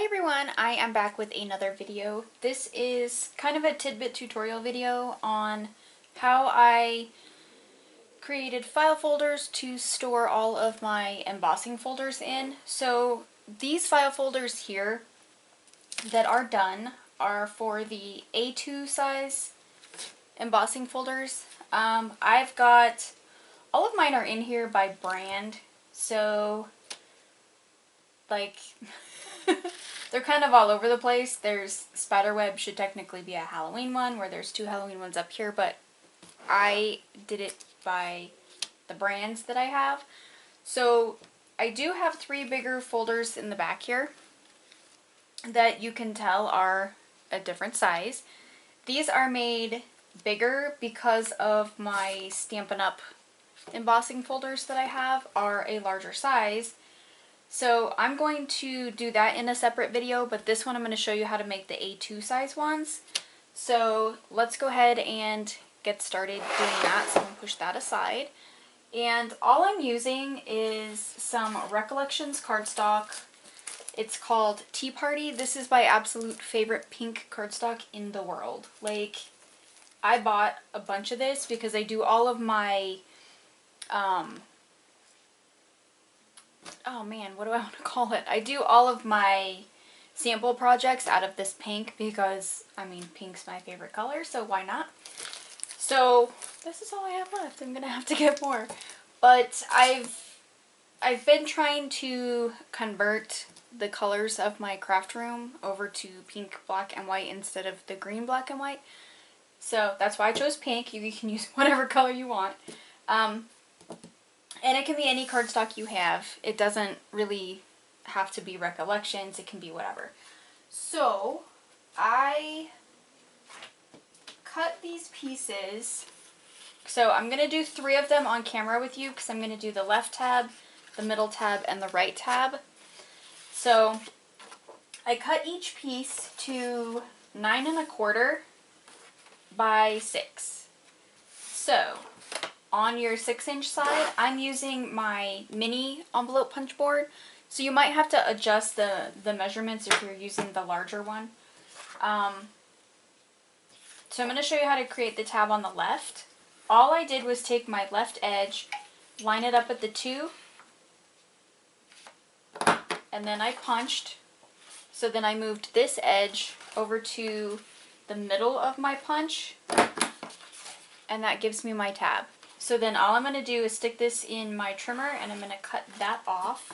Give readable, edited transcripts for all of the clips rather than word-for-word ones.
everyone, I am back with another video. This is kind of a tidbit tutorial video on how I created file folders to store all of my embossing folders in. So these file folders here that are done are for the A2 size embossing folders. I've got, all of mine are in here by brand, so like they're kind of all over the place. There's Spiderweb, should technically be a Halloween one, where there's two Halloween ones up here, but I did it by the brands that I have. So I do have three bigger folders in the back here that you can tell are a different size. These are made bigger because of my Stampin' Up! Embossing folders that I have are a larger size. So I'm going to do that in a separate video, but this one I'm going to show you how to make the A2 size ones. So let's go ahead and get started doing that. So I'm going to push that aside. And all I'm using is some Recollections cardstock. It's called Tea Party. This is my absolute favorite pink cardstock in the world. Like, I bought a bunch of this because I do all of my oh man, what do I want to call it? I do all of my sample projects out of this pink because, I mean, pink's my favorite color, so why not? So this is all I have left. I'm gonna have to get more. But I've been trying to convert the colors of my craft room over to pink, black, and white instead of the green, black, and white. So that's why I chose pink. You can use whatever color you want. And it can be any cardstock you have. It doesn't really have to be Recollections. It can be whatever. So I cut these pieces. So I'm going to do 3 of them on camera with you because I'm going to do the left tab, the middle tab, and the right tab. So I cut each piece to 9 1/4 by 6. So on your 6-inch side, I'm using my mini envelope punch board. So you might have to adjust the measurements if you're using the larger one. So I'm going to show you how to create the tab on the left. All I did was take my left edge, line it up at the 2, and then I punched. So then I moved this edge over to the middle of my punch, and that gives me my tab. So then all I'm going to do is stick this in my trimmer, and I'm going to cut that off.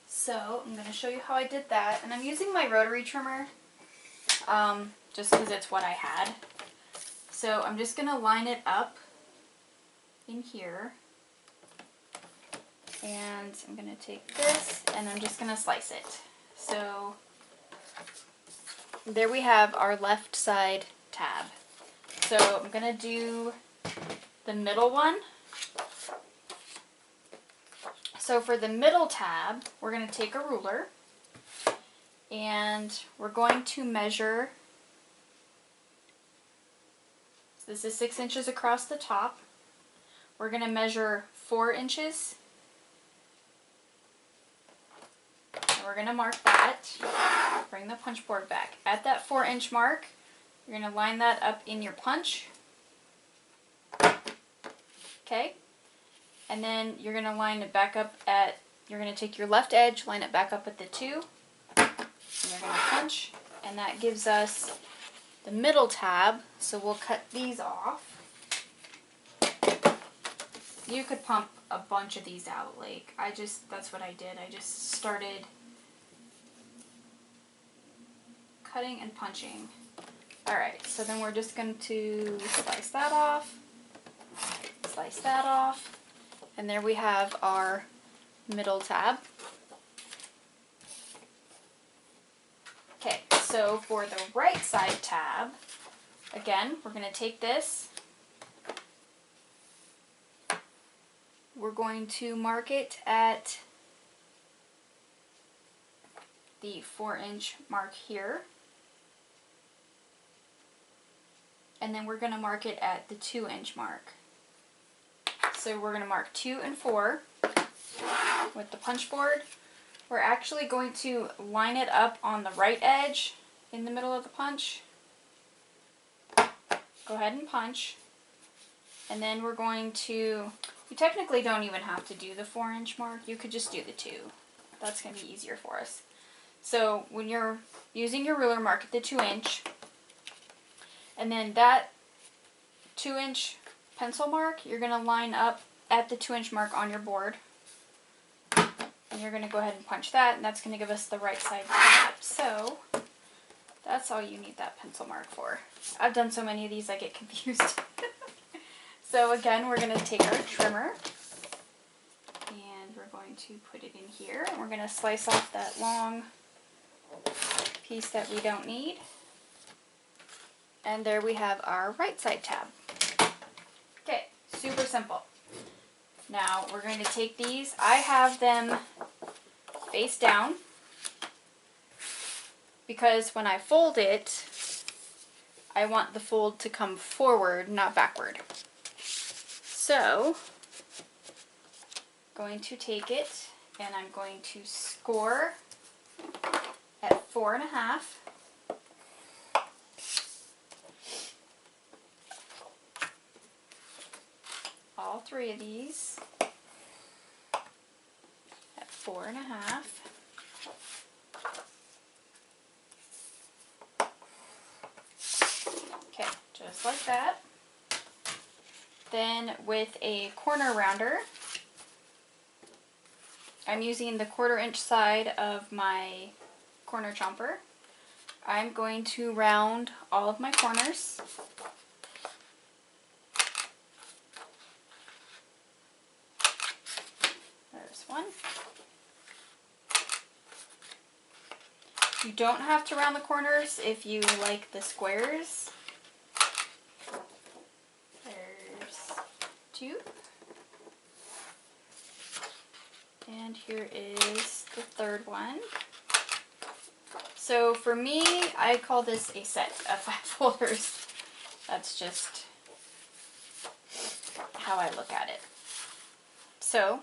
So I'm going to show you how I did that. And I'm using my rotary trimmer just because it's what I had. So I'm just going to line it up in here. And I'm going to take this and I'm just going to slice it. So there we have our left side tab. So I'm going to do the middle one. So for the middle tab, we're going to take a ruler and we're going to measure. So this is 6 inches across the top. We're going to measure 4 inches. And we're going to mark that. Bring the punch board back. At that 4-inch mark, you're going to line that up in your punch. Okay, and then you're going to line it back up at, you're going to take your left edge, line it back up at the 2, and you're going to punch, and that gives us the middle tab. So we'll cut these off. You could pump a bunch of these out, like, that's what I did. I just started cutting and punching. Alright, so then we're just going to slice that off. Slice that off, and there we have our middle tab. Okay, so for the right side tab, again, we're going to take this, we're going to mark it at the 4-inch mark here, and then we're going to mark it at the 2-inch mark. So we're going to mark 2 and 4 with the punch board. we're actually going to line it up on the right edge in the middle of the punch. Go ahead and punch. And then we're going to, you technically don't even have to do the 4-inch mark. You could just do the 2. That's going to be easier for us. So when you're using your ruler, mark at the 2-inch. And then that 2-inch pencil mark, you're going to line up at the 2-inch mark on your board. And you're going to go ahead and punch that, and that's going to give us the right side tab. So that's all you need that pencil mark for. I've done so many of these I get confused. So again, we're going to take our trimmer and we're going to put it in here, and we're going to slice off that long piece that we don't need. And there we have our right side tab. Okay, super simple. Now we're going to take these. I have them face down because when I fold it, I want the fold to come forward, not backward. So, I'm going to take it and I'm going to score at 4.5. All 3 of these at 4.5. Okay, just like that. Then with a corner rounder, I'm using the 1/4 inch side of my corner chomper. I'm going to round all of my corners. There's one. You don't have to round the corners if you like the squares. There's 2. And here is the 3rd one. So for me, I call this a set of 5 folders. That's just how I look at it. So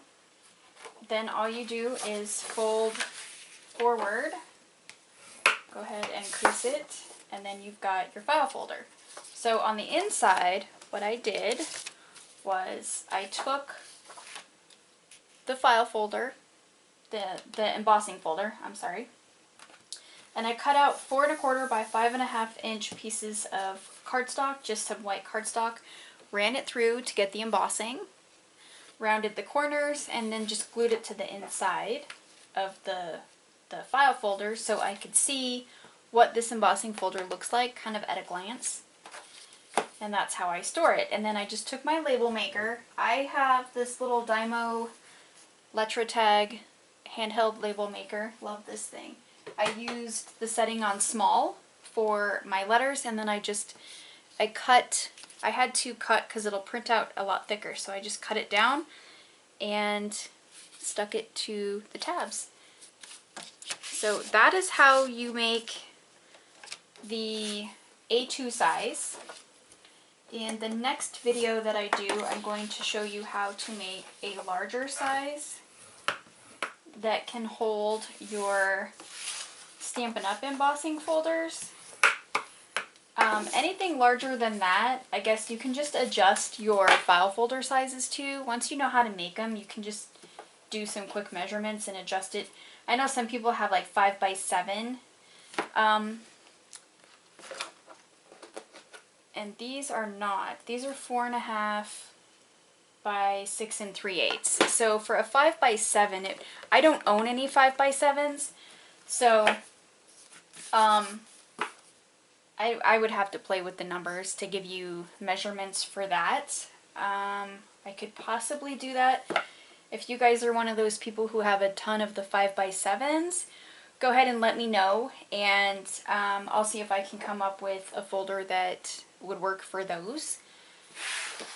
then all you do is fold forward, go ahead and crease it, and then you've got your file folder. So on the inside, what I did was I took the file folder, the embossing folder, I'm sorry, and I cut out 4 1/4 by 5.5 inch pieces of cardstock, just some white cardstock, ran it through to get the embossing, rounded the corners, and then just glued it to the inside of the file folder so I could see what this embossing folder looks like kind of at a glance. And that's how I store it. And then I just took my label maker. I have this little Dymo Letra Tag handheld label maker. Love this thing. I used the setting on small for my letters, and then I had to cut because it'll print out a lot thicker, so I just cut it down and stuck it to the tabs. So that is how you make the A2 size. In the next video that I do, I'm going to show you how to make a larger size that can hold your Stampin' Up! Embossing folders. Anything larger than that, I guess you can just adjust your file folder sizes to. Once you know how to make them, you can just do some quick measurements and adjust it. I know some people have like 5 by 7. And these are not. These are 4.5 by 6 3/8. So for a 5 by 7, I don't own any 5 by 7s, so I would have to play with the numbers to give you measurements for that. I could possibly do that. If you guys are one of those people who have a ton of the 5 by 7s, go ahead and let me know, and I'll see if I can come up with a folder that would work for those.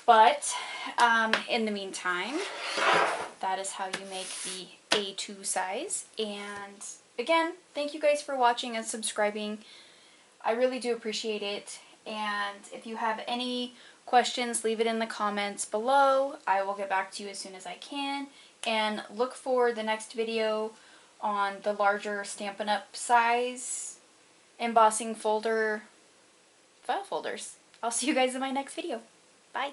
But in the meantime, that is how you make the A2 size. And again, thank you guys for watching and subscribing. I really do appreciate it. And if you have any questions, leave it in the comments below. I will get back to you as soon as I can. And look for the next video on the larger Stampin' Up! Size embossing folder file folders. I'll see you guys in my next video. Bye!